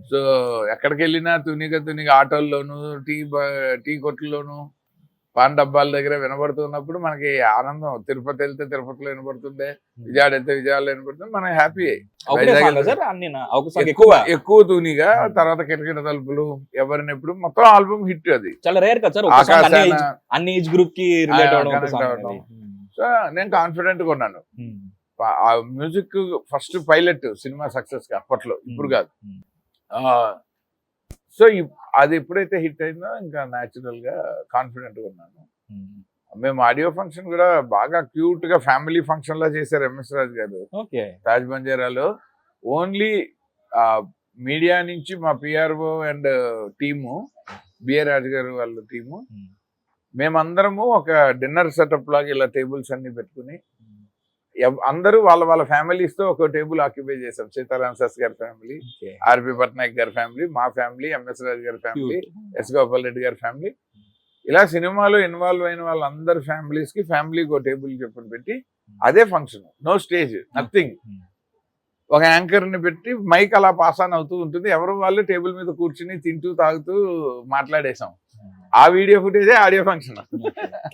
So ఎక్కడికి వెళ్ళినా తునిగా ఆటోల్లోను tea కొట్లలోను pan డబ్బాల దగ్గర వినబడుతున్నప్పుడు మనకి ఆనందం. తిరుపతి వెళ్తే తిరుపతిలో వినబడుతుండే, విజయవాడ వెళ్తే విజయవాడలో వినబడుతుంది, మనం హ్యాపీ. ఎక్కువ తూనిగా, తర్వాత కిటకిట తలుపులు, ఎవరినెప్పుడు, మొత్తం ఆల్బమ్ హిట్ అది. చాలా రేర్ కదా సార్ ఆకాశాన అన్ని ఏజ్ గ్రూప్ కి రిలేట్ అవ్వడం. సో నేను కాన్ఫిడెంట్ గా ఉన్నాను. ఆ music first pilot cinema success కి, అప్పట్లో, ఇప్పుడు కాదు. సో అది ఎప్పుడైతే హిట్ అయిందో ఇంకా న్యాచురల్ గా కాన్ఫిడెంట్ గా ఉన్నాను. మేము ఆడియో ఫంక్షన్ కూడా బాగా క్యూట్ గా ఫ్యామిలీ ఫంక్షన్ లా చేశారు ఎంఎస్ రాజు గారు తాజ్ బంజారాలో. ఓన్లీ మీడియా నుంచి మా పిఆర్ఓ అండ్ టీము, బిఆర్ రాజు గారు వాళ్ళ టీము, మేమందరము ఒక డిన్నర్ సెటప్ లాగా ఇలా టేబుల్స్ అన్ని పెట్టుకుని అందరూ వాళ్ళ ఫ్యామిలీస్ తో ఒక టేబుల్ ఆక్యుపై చేసాం. సీతారాం శాస్త్రి గారి ఫ్యామిలీ, ఆర్పి పట్నాయక్ గారి ఫ్యామిలీ, మా ఫ్యామిలీ, ఎంఎస్ రాజు గారి ఫ్యామిలీ, ఎస్ గోపాల్ రెడ్డి గారి ఫ్యామిలీ, ఇలా సినిమాలో ఇన్వాల్వ్ అయిన వాళ్ళందరి ఫ్యామిలీస్ కి ఫ్యామిలీకి ఒక టేబుల్ చెప్పని పెట్టి అదే ఫంక్షన్. No stage, nothing. ఒక యాంకర్ ని పెట్టి మైక్ అలా పాస్ ఆన్ అవుతూ ఉంటుంది. ఎవరు వాళ్ళు టేబుల్ మీద కూర్చుని తింటూ తాగుతూ మాట్లాడేసాం. ఆ వీడియో ఫుటేజే ఆడియో ఫంక్షన్.